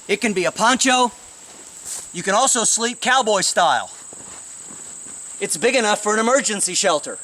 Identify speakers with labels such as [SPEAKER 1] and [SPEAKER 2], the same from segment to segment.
[SPEAKER 1] It can be a poncho. You can also sleep cowboy style. It's big enough for an emergency shelter.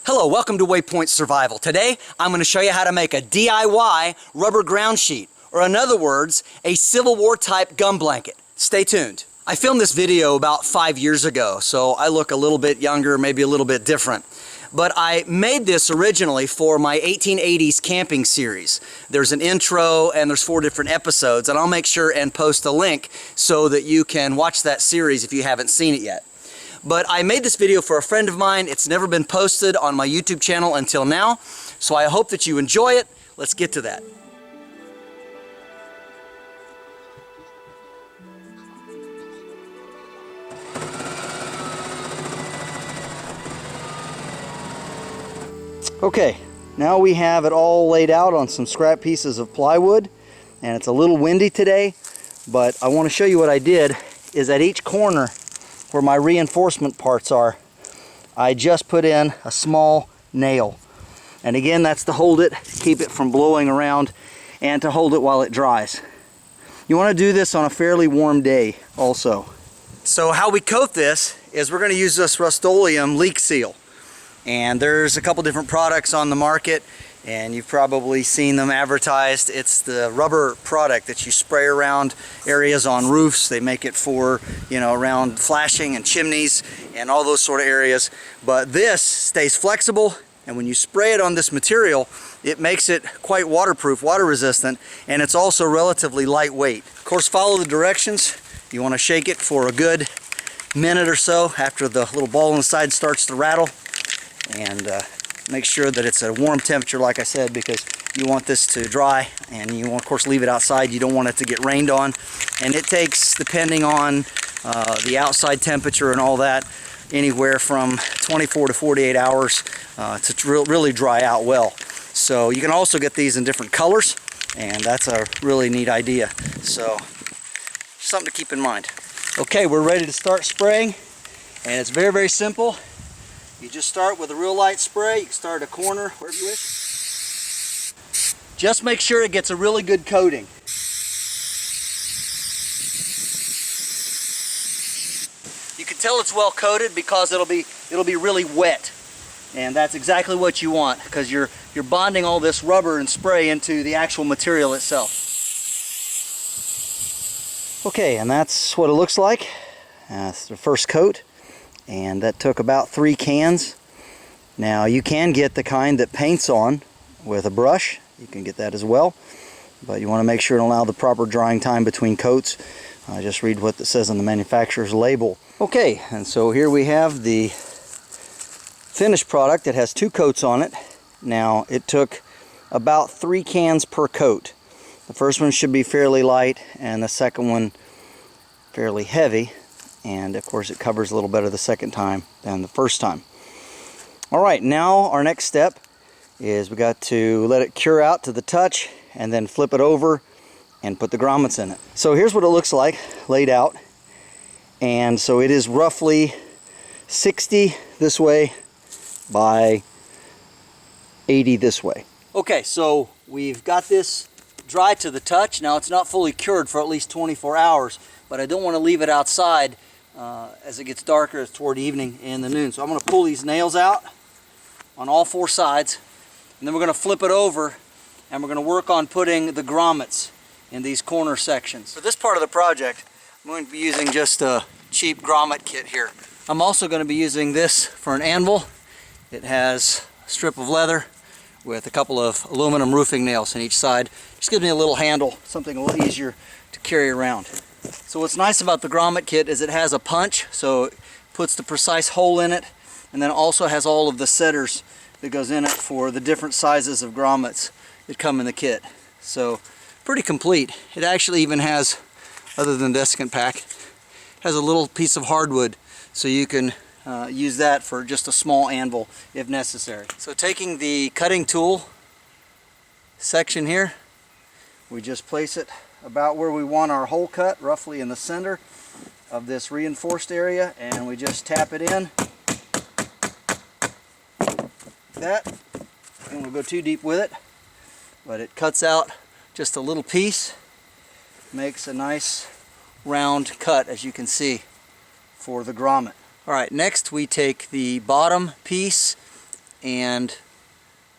[SPEAKER 1] Hello, welcome to Waypoint Survival. Today, I'm going to show you how to make a DIY rubber ground sheet, or in other words, a Civil War type gum blanket. Stay tuned. I filmed this video about 5 years ago, so I look a little bit younger, maybe a little bit different. But I made this originally for my 1880s camping series. There's an intro and there's 4 different episodes, and I'll make sure and post a link so that you can watch that series if you haven't seen it yet. But I made this video for a friend of mine. It's never been posted on my YouTube channel until now, so I hope that you enjoy it. Let's get to that. Okay, now we have it all laid out on some scrap pieces of plywood, and it's a little windy today, but I want to show you what I did is at each corner where my reinforcement parts are, I just put in a small nail. And again, that's to hold it, keep it from blowing around, and to hold it while it dries. You want to do this on a fairly warm day also. So how we coat this is we're going to use this Rustoleum leak seal. And there's a couple different products on the market, and you've probably seen them advertised. It's the rubber product that you spray around areas on roofs. They make it for, around flashing and chimneys and all those sort of areas. But this stays flexible, and when you spray it on this material, it makes it quite waterproof, water resistant, and it's also relatively lightweight. Of course, follow the directions. You want to shake it for a good minute or so after the little ball inside starts to rattle. And make sure that it's at a warm temperature, like I said, because you want this to dry, and you want, of course, leave it outside. You don't want it to get rained on, and it takes, depending on the outside temperature and all that, anywhere from 24 to 48 hours to really dry out well. So you can also get these in different colors, and that's a really neat idea. So something to keep in mind. Okay, we're ready to start spraying, and it's very, very simple. You just start with a real light spray. You can start at a corner, wherever you wish. Just make sure it gets a really good coating. You can tell it's well coated because it'll be really wet. And that's exactly what you want, because you're bonding all this rubber and spray into the actual material itself. Okay, and that's what it looks like. That's the first coat. And that took about 3 cans. Now you can get the kind that paints on with a brush. You can get that as well, but you want to make sure and allow the proper drying time between coats. Just read what it says on the manufacturer's label. Okay, and so here we have the finished product. It has 2 coats on it. Now it took about 3 cans per coat. The first one should be fairly light, and the second one fairly heavy. And of course it covers a little better the second time than the first time. Alright, now our next step is we got to let it cure out to the touch and then flip it over and put the grommets in it. So here's what it looks like laid out. And so it is roughly 60 this way by 80 this way. Okay, so we've got this dry to the touch. Now it's not fully cured for at least 24 hours, but I don't want to leave it outside as it gets darker toward evening and the noon. So I'm going to pull these nails out on all 4 sides, and then we're going to flip it over, and we're going to work on putting the grommets in these corner sections. For this part of the project, I'm going to be using just a cheap grommet kit here. I'm also going to be using this for an anvil. It has a strip of leather with a couple of aluminum roofing nails on each side. Just gives me a little handle, something a little easier to carry around. So what's nice about the grommet kit is it has a punch, so it puts the precise hole in it, and then it also has all of the setters that goes in it for the different sizes of grommets that come in the kit. So pretty complete. It actually even has, other than the desiccant pack, has a little piece of hardwood, so you can use that for just a small anvil if necessary. So taking the cutting tool section here, we just place it about where we want our hole cut, roughly in the center of this reinforced area, and we just tap it in like that. And we'll go too deep with it, but it cuts out just a little piece. makes a nice round cut, as you can see, for the grommet. Alright, next we take the bottom piece and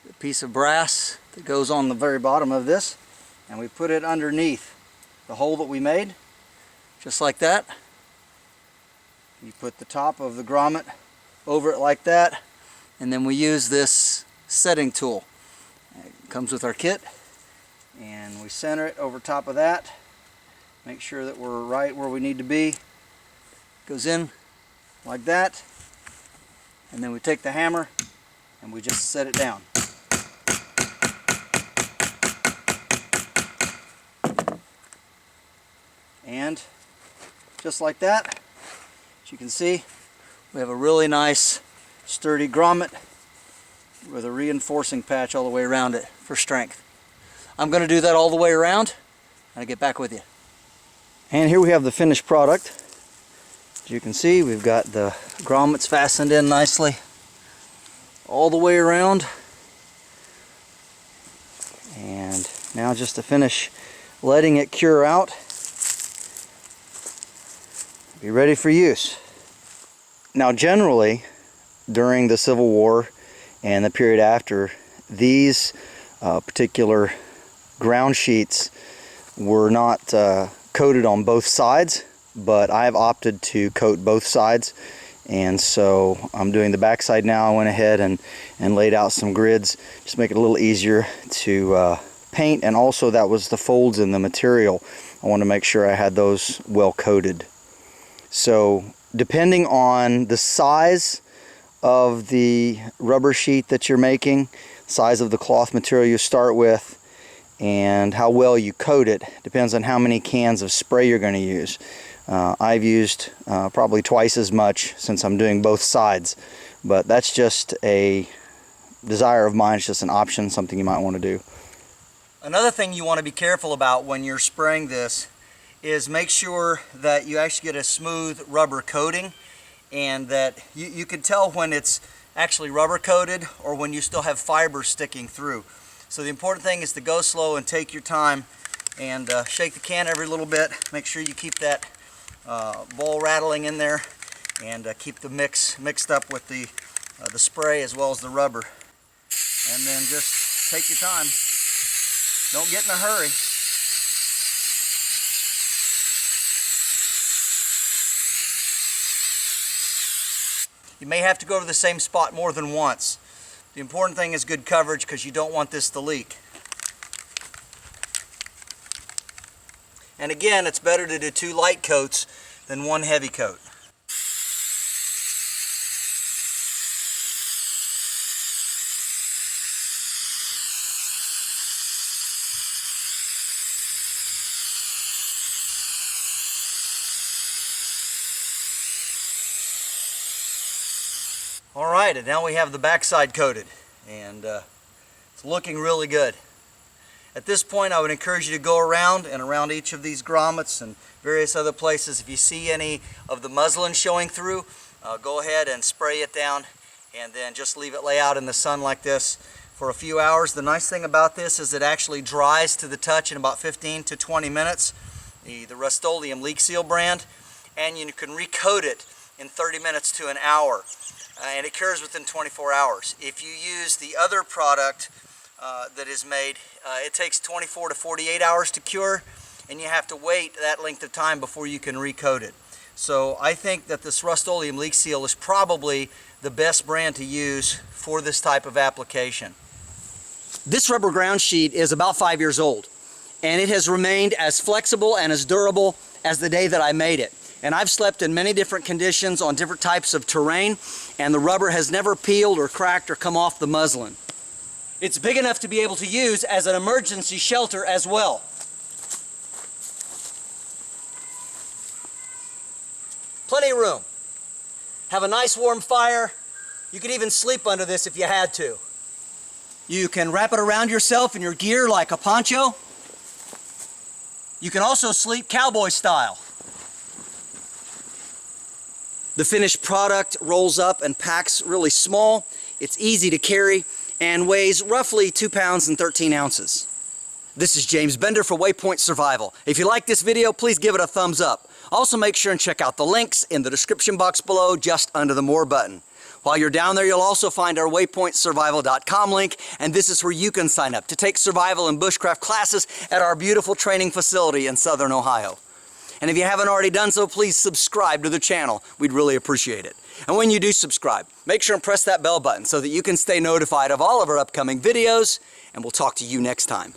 [SPEAKER 1] the piece of brass that goes on the very bottom of this, and we put it underneath the hole that we made, just like that. You put the top of the grommet over it like that, and then we use this setting tool. It comes with our kit, and we center it over top of that. Make sure that we're right where we need to be. Goes in like that, and then we take the hammer and we just set it down. And just like that, as you can see, we have a really nice sturdy grommet with a reinforcing patch all the way around it for strength. I'm going to do that all the way around and I'll get back with you. And here we have the finished product. As you can see, we've got the grommets fastened in nicely all the way around. And now just to finish letting it cure out, be ready for use. Now generally, during the Civil War and the period after, these particular ground sheets were not coated on both sides, but I've opted to coat both sides, and so I'm doing the back side now. I went ahead and laid out some grids, just make it a little easier to paint, and also that was the folds in the material. I want to make sure I had those well coated. So depending on the size of the rubber sheet that you're making, size of the cloth material you start with, and how well you coat it, depends on how many cans of spray you're going to use. I've used probably twice as much since I'm doing both sides, but that's just a desire of mine. It's just an option, something you might want to do. Another thing you want to be careful about when you're spraying this is make sure that you actually get a smooth rubber coating, and that you can tell when it's actually rubber coated or when you still have fibers sticking through. So the important thing is to go slow and take your time and shake the can every little bit. Make sure you keep that ball rattling in there, and keep the mix mixed up with the spray as well as the rubber. And then just take your time. Don't get in a hurry. You may have to go to the same spot more than once. The important thing is good coverage, because you don't want this to leak. And again, it's better to do 2 light coats than 1 heavy coat. Alright, and now we have the backside coated, and it's looking really good. At this point, I would encourage you to go around and around each of these grommets and various other places. If you see any of the muslin showing through, go ahead and spray it down, and then just leave it lay out in the sun like this for a few hours. The nice thing about this is it actually dries to the touch in about 15 to 20 minutes, the Rustoleum leak seal brand, and you can recoat it in 30 minutes to an hour. And it cures within 24 hours. If you use the other product that is made, it takes 24 to 48 hours to cure, and you have to wait that length of time before you can recoat it. So I think that this Rustoleum leak seal is probably the best brand to use for this type of application. This rubber ground sheet is about 5 years old, and it has remained as flexible and as durable as the day that I made it. And I've slept in many different conditions on different types of terrain, and the rubber has never peeled or cracked or come off the muslin. It's big enough to be able to use as an emergency shelter as well. Plenty of room. Have a nice warm fire. You could even sleep under this if you had to. You can wrap it around yourself in your gear like a poncho. You can also sleep cowboy style. The finished product rolls up and packs really small. It's easy to carry and weighs roughly 2 pounds and 13 ounces. This is James Bender for Waypoint Survival. If you like this video, please give it a thumbs up. Also make sure and check out the links in the description box below, just under the More button. While you're down there, you'll also find our waypointsurvival.com link, and this is where you can sign up to take survival and bushcraft classes at our beautiful training facility in Southern Ohio. And if you haven't already done so, please subscribe to the channel. We'd really appreciate it. And when you do subscribe, make sure and press that bell button so that you can stay notified of all of our upcoming videos, and we'll talk to you next time.